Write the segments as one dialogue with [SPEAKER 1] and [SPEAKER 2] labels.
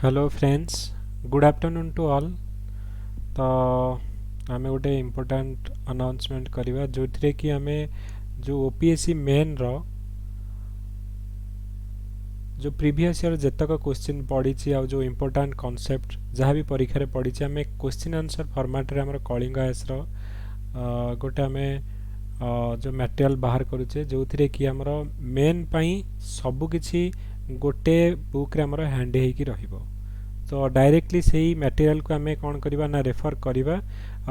[SPEAKER 1] Hello friends, good afternoon to all. तो आमे गोटे इम्पोर्टाट अनाउंसमेंट करवा जो थी कि आमे जो ओपीएससी मेन रो जो प्रीवियस ईयर जतक क्वेश्चन पड़ी जो इम्पोर्टाट कॉन्सेप्ट जहाँ भी परीक्षा रे पड़ी आम क्वेश्चन आंसर फॉर्मेट रे आमर कलिंग आयस गोटे आमे जो मटेरियल बाहर करुचे जो थी कि आमर मेन पाई सबु किछि गोटे बुक रे आमर हैंड हेकी रहिबो। तो डायरेक्टली सही मटेरियल को आम कौन करवा ना रेफर करवा।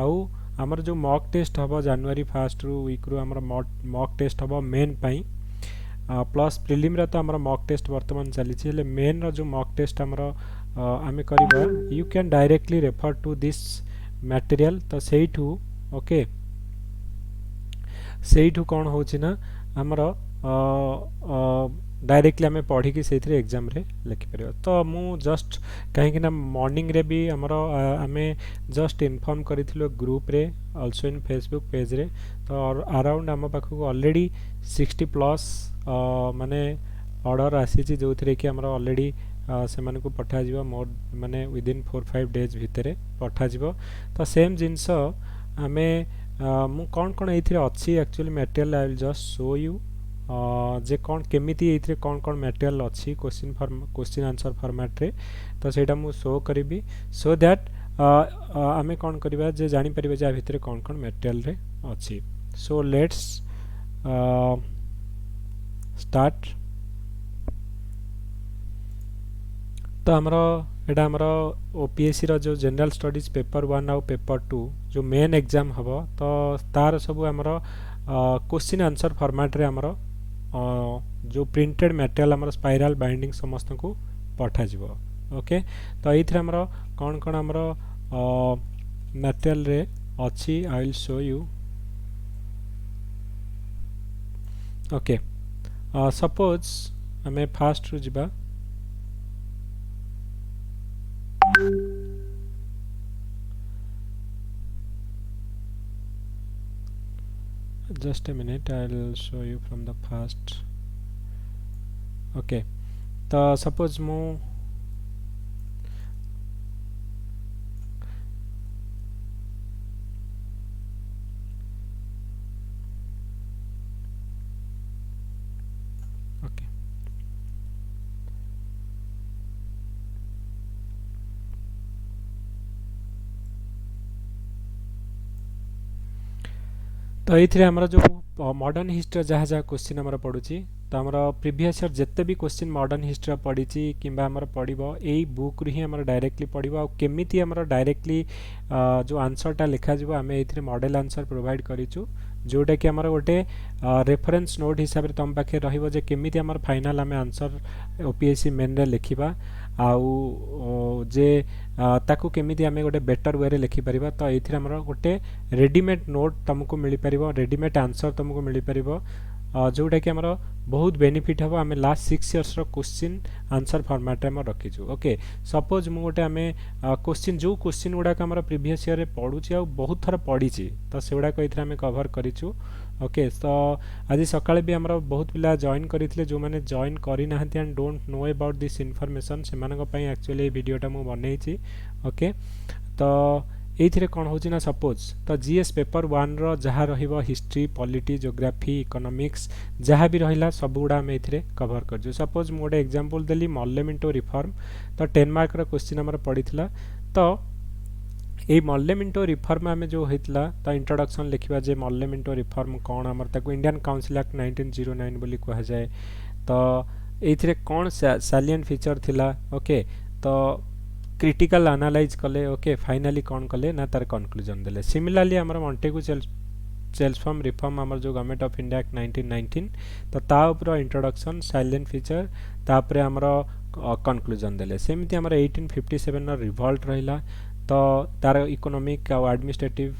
[SPEAKER 1] आउ आमर जो मॉक टेस्ट हम जनवरी 1 वीक रू आमर मॉक टेस्ट हम मेन पाई प्लस प्रिलिम रे तो आमर मॉक टेस्ट वर्तमान चली मेन रो जो मॉक टेस्ट आमर आम करवा you can directly refer to this material. तो सेठू ओके सेठू कौन होची ना आमर डायरेक्टली आम पढ़ी से एग्जाम रे लिखिपर। तो मु जस्ट कहीं मॉर्निंग रे भी आमर आम जस्ट इन्फॉर्म करूँ ग्रुप रे ऑल्सो इन फेसबुक पेज रे। तो अराउंड आम पाखक ऑलरेडी 60+ माने ऑर्डर आसी जो थी कि आमर ऑलरेडी से मानक पठा जीव मोर माने विदिन 4-5 डेज भितर पठा जीव। तो सेम जिनस आम मु कौन कौन ये अच्छी actually material I will just show you जे कौन केमिति ये कौन कौन मटेरियल अच्छी क्वेश्चन आंसर फॉर्मेट रे। तो सेटा मु शो करी सो दैट आमे कौन करबा जे जानि परिबे जे भितर कौन कौन मटेरियल रे अच्छी। So let's start. तो हमरो एटा हमरो ओपीएससी रो जो जनरल स्टडीज पेपर 1 और पेपर 2 जो मेन एग्जाम हबो तो तार सब हमरो क्वेश्चन आंसर फॉर्मेट रे हमरो जो प्रिंटेड मटेरियल हमरो स्पाइराल बाइंडिंग समस्त को पठा जीवो। ओके तो ये हमरो कौन कौन हमरो मटेरियल रे अच्छी आई will show you. Okay suppose हमें फास्ट रु जिबा just a minute, I'll show you from the past. Okay तो suppose मु okay तो ये आमर जो मॉडर्न हिस्ट्री जहाँ जहाँ क्वेश्चन आमर पड़ुची तो आमर प्रीवियस ईयर जिते भी क्वेश्चन मॉडर्न हिस्ट्री पड़ी किंबा आमर पड़ो यही बुक रू ही आमर डायरेक्टली पड़ो आ केमिति आमर डायरेक्टली जो आंसरटा लिखा जिवो आमे एथिरे मॉडल आंसर प्रोवाइड करिचु जोटा कि आमर गोटे रेफरेंस नोट हिसाब से तुम पाखे रहिबो जे केमिति आमर फाइनल आमे आंसर ओपीएससी मेन रे लिखिबा आउ जे ताकू केमिति आमे गोटे बेटर वे रे लिखि परिबा। तो एथिरे आमर गोटे रेडीमेड नोट तुमको मिली परिबो रेडीमेड आंसर तुमको मिली परिबो जोटा कि आमर बहुत बेनिफिट हम आम लास्ट 6 इयर्स रो क्वेश्चन आंसर फॉर्मेट में रखीचु। ओके सपोज मु गोटे आम क्वेश्चन जो क्वेश्चन गुड़ाक आम प्रीवियस ईयर पढ़ुची आ बहुत थर पढ़ी तो से गुड़ाक ये कवर करिचु। ओके तो आज सकाळे भी आमर बहुत पिला जॉइन करथिले जो माने जॉइन करि नाहंती and don't know about this information से मानक पई एक्चुअली वीडियोटा मु बनैछि। ओके तो ये कौन हो ना सपोज तो जीएस पेपर 1 रो जहाँ रहिबो हिस्ट्री पॉलिटी ज्योग्राफी इकोनॉमिक्स जहाँ भी रहिला सब गुड़ा आम ये कवर कर। सपोज मु गोटे एग्जांपल देली मॉर्लेमेंटो रिफॉर्म तो 10 मार्क रो क्वेश्चन आमर पड़ीथिला। तो ये मॉर्लेमेंटो रिफॉर्म आम जो होता तो इंट्रोडक्शन लिखा जे मॉर्लेमेंटो रिफॉर्म कौन आमर ताको इंडियन काउंसिल एक्ट 1909 बोली कहा जाए। तो ये कौन सैलिएंट फीचर थिला। ओके तो क्रिटिकल एनालाइज कले। ओके फाइनली कौन कले ना तार कंक्लूजन देले। सिमिलरली आमर मॉन्टेगू चेल्सफॉर्म रिफॉर्म आमर जो गवर्नमेंट ऑफ इंडिया एक्ट 1919 तो ता ऊपर इंट्रोडक्शन साइलेंट फीचर तापरे आमर कंक्लूजन देले। सेमिति आमर 1857 रो रिवोल्ट रहिला तो तार इकोनॉमिक आ एडमिनिस्ट्रेटिव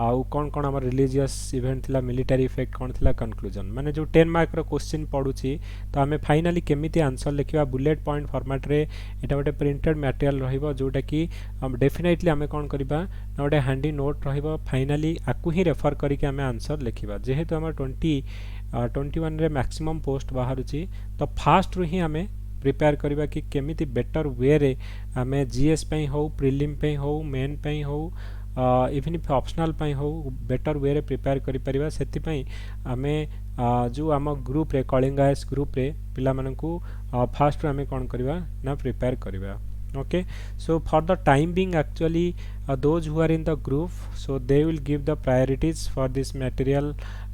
[SPEAKER 1] आउ कौन कौन आम रिलीजियस इवेंट थिला मिलिटरी इफेक्ट कौन थिला कंक्लूजन माने जो 10 मार्क रो क्वेश्चन पड़ुची तो आम फाइनली केमिति आंसर लिखा बुलेट पॉइंट फॉर्मेट रे एटा गोटे प्रिंटेड मटेरियल रहिबो जोटा कि डेफिनेटली आम कौन करबा ना गोटे हैंडी नोट रहिबो फाइनली आकु ही रेफर करके आम आंसर लिखिबा। जेहेतु आम 21 रे मैक्सिमम पोस्ट बाहरुची तो फास्ट रु ही आम प्रिपेयर करबा कि केमिति बेटर वे रे आमे जीएस पई हो प्रिलिम पई हो मेन पई हो इवन इफ ऑप्शनल पई हो बेटर वे रे प्रिपेयर करि परिबा सेति पई आमे जो आम ग्रुप रे कलिंगा एस ग्रुप रे पिला मानकू फास्ट आमे कोन करबा ना प्रिपेयर करबा okay. So for the time being actually those who are in the group so they will give the priorities for this material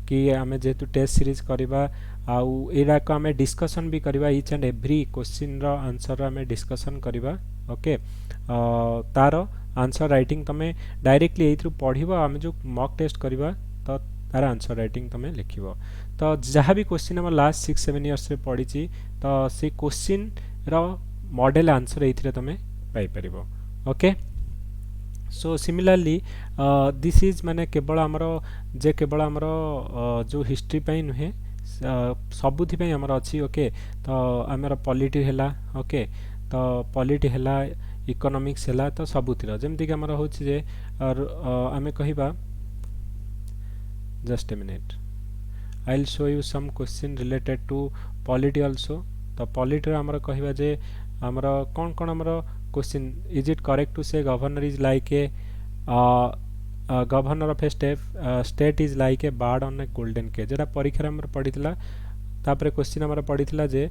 [SPEAKER 1] कि आमे जेतु टेस्ट सीरीज करबा आउ एरा को आमे डिस्कशन भी करबा ईच एंड एवरी क्वेश्चन रो आंसर आमे डिस्कशन करबा ओके तार आंसर राइटिंग तमे डायरेक्टली एथ्रु पढिबो आमे जो मॉक टेस्ट करबा तो तार आंसर राइटिंग तमे लिखिबो तो जहाँ भी क्वेश्चन हम लास्ट 6-7 इयर्स रे पढिची तो से क्वेश्चन रो मॉडल आंसर एथरे तमे पाई परिबो okay. So similarly this is माने केवल हमरो जे केवल हमरो जो हिस्ट्री पई नुहे सबुथि पई हमरो अछि ओके. तो हमरो पॉलिटी हैला ओके तो पॉलिटी हैला इकोनॉमिक्स हैला तो सबुथि जेमति कि हमरो होछि जे आमे कहिबा just a minute I will show you some question related to polity also. तो पॉलिटी हमरो कहिबा जे हमरो कोन हमरो question is it correct to say governor is like a governor of a state is like a bird on a golden cage जेटा परीक्षा हमर पढितला तापर क्वेश्चन हमर पढितला जे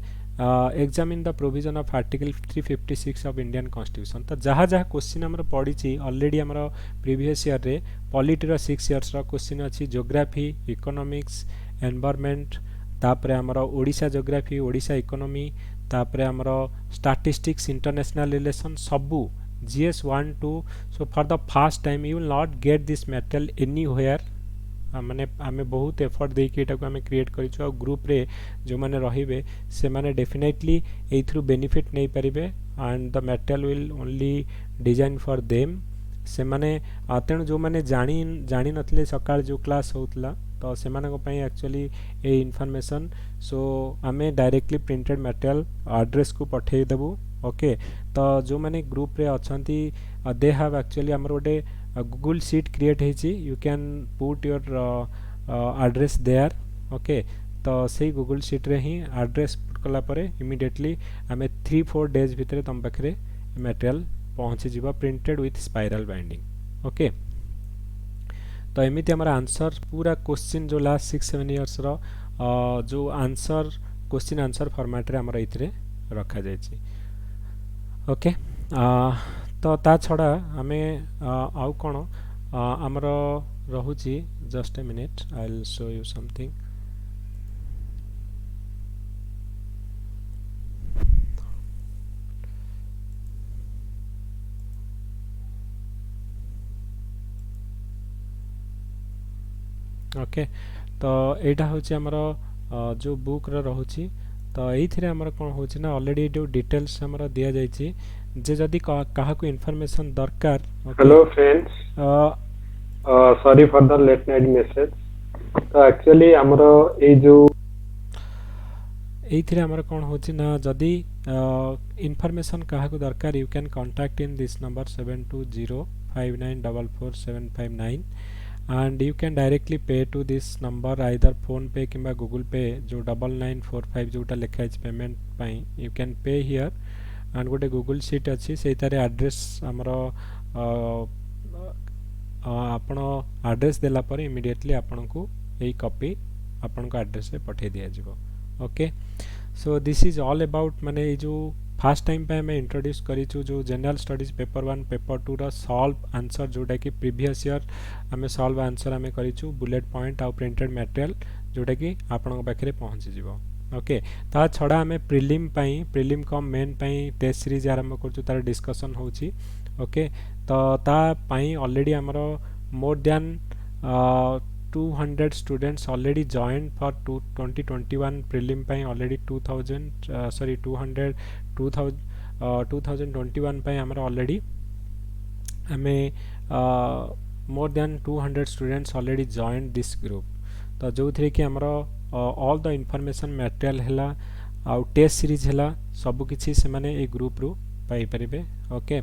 [SPEAKER 1] examine the provision of article 356 of Indian constitution. तो जहाँ जहाँ क्वेश्चन हमर पढिची ऑलरेडी हमर प्रीवियस ईयर रे पॉलिटी रो 6 इयर्स रो क्वेश्चन अछि ज्योग्राफी इकोनॉमिक्स एनवायरनमेंट तापर हमर ओडिशा ज्योग्राफी ओडिशा इकोनॉमी तापरे हमरो स्टैटिस्टिक्स इंटरनेशनल रिलेशन सबु GS 1-2. So for the first time you will not get this material anywhere माने आमे बहुत एफर्ट देके एटा को आमे क्रिएट करिछु और ग्रुप रे जो माने रहिबे से माने डेफिनेटली ए थ्रू बेनिफिट नै परिबे and the material will only design for them से माने तेणु जो माने जानी नथले सकाळ जो क्लास होतला तो से एक्चुअली ए इनफॉरमेशन सो आमे डायरेक्टली प्रिंटेड मटेरियल एड्रेस को पठे देबू ओके. तो जो माने ग्रुप रे अछंती दे हैव एक्चुअली हमर ओडे गूगल शीट क्रिएट हेची you can put your address there okay. तो से गूगल शीट रे ही एड्रेस पुट कला परे इमीडिएटली आमे 3-4 डेज भितरे तम पाखरे मटेरियल पहुंची जीवा printed with spiral binding okay. तो एमिति हमारा आंसर पूरा क्वेश्चन जो लास्ट 6-7 इयर्स रो जो आंसर क्वेश्चन आंसर फॉर्मेट रे हमरा इतरे रखा जायछि ओके. तो ता छड़ा हमें आउ कोन हमरो रहुछि just a minute I will show you something okay. तो एटा होछि हमरो जो बुक रे रहउछि तो एथिरे हमर कोन होछि ना ऑलरेडी जो डिटेल्स हमर दिया जायछि जे जदी काहा को इन्फॉर्मेशन दरकार.
[SPEAKER 2] Hello friends sorry for the late night message. तो एक्चुअली हमरो ए जो
[SPEAKER 1] एथिरे हमर कोन होछि ना जदी इन्फॉर्मेशन काहा को दरकार you can contact in this number 7205944759 and you can directly pay to this number either phone pay किंबा google pay जो 9945 जोटा लिखा है payment pi you can pay here and गोटे google sheet अच्छी से तारे एड्रेस हमरो आपण एड्रेस देला पर इमीडिएटली आपण को एई कॉपी आपण को एड्रेस रे पठे दिया जिवो okay. So this is all about माने जो फर्स्ट टाइम पे मैं इंट्रोड्यूस करिछु जो जनरल स्टडीज पेपर 1 पेपर 2 रा सॉल्व आंसर जोटा कि प्रीवियस ईयर हमें सॉल्व आंसर हमें करिछु बुलेट पॉइंट और प्रिंटेड मटेरियल जोटा कि आपण पाखरे पहुंची जिवो ओके. ता छड़ा हमें प्रिलिम कम मेन पई टेस्ट सीरीज आरंभ करछु तार डिस्कशन होची ओके. तो ता पई ऑलरेडी हमरो more than 200 students already joined for 2021 prelim pay already 2021 pay हमरा already हमें more than 200 students already joined this group. तो जो थे कि हमरा all the information material हैला आउ टेस्ट सीरीज हैला सब किछि से माने ए ग्रुप रु पाई परिबे okay.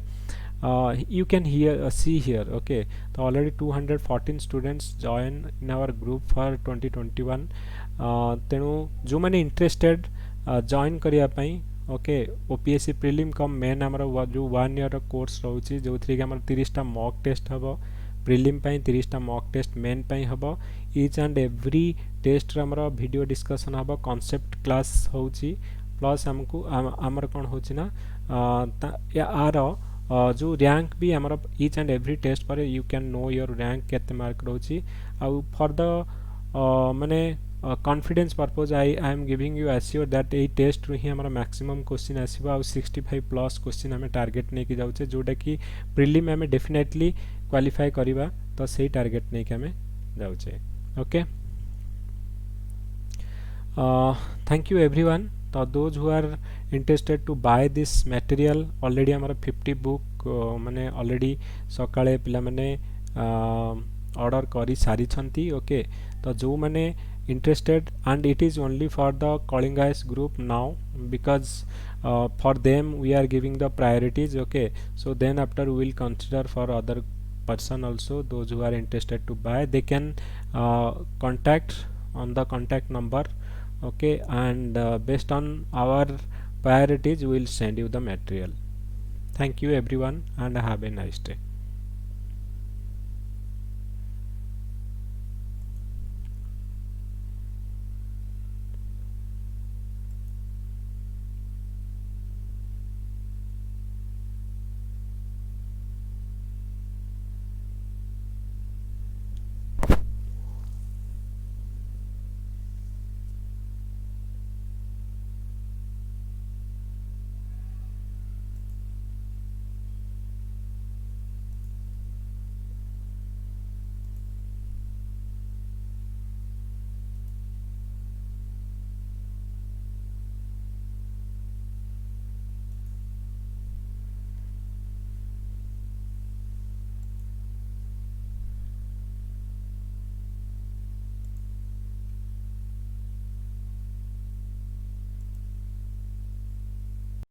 [SPEAKER 1] You can see here okay. तो already 214 students join in our group for 2021 तेणु जो माने इंटरेस्टेड जॉइन करिया पई ओके ओपीएससी प्रिलिम कम मेन आमर जो 1 ईयर कोर्स रोचे जो थी कि आमर 30टा मॉक टेस्ट हम प्रिलिम 30टा मॉक टेस्ट मेन हम इच एंड एवरी टेस्ट आमर वीडियो डिस्कशन हम कॉन्सेप्ट क्लास होची प्लस हमको आमर कौन होची ना यार जो रैंक भी आमर इच एंड एवरी टेस्ट पर you can know your rank केते मार्क रोची आउ फॉर द माने confidence purpose I am giving you assure that ए टेस्ट रु ही हमारा मैक्सिमम क्वेश्चन आसीबा आ 65 प्लस क्वेश्चन हमें टारगेट नहीं कि जाउचे जोटा कि प्रिलिम हमें डेफिनेटली क्वालिफाई करिबा तो सही टारगेट नहीं कि हमें जाउचे ओके थैंक यू एवरीवन तो those who are interested to buy this material already हमारा 50 बुक माने ऑलरेडी सकाळे पिला माने ऑर्डर करी सारी छंती ओके तो जो माने interested and it is only for the Kalingas group now because for them we are giving the priorities okay so then after we will consider for other person also those who are interested to buy they can contact on the contact number okay and based on our priorities we will send you the material. Thank you everyone and have a nice day.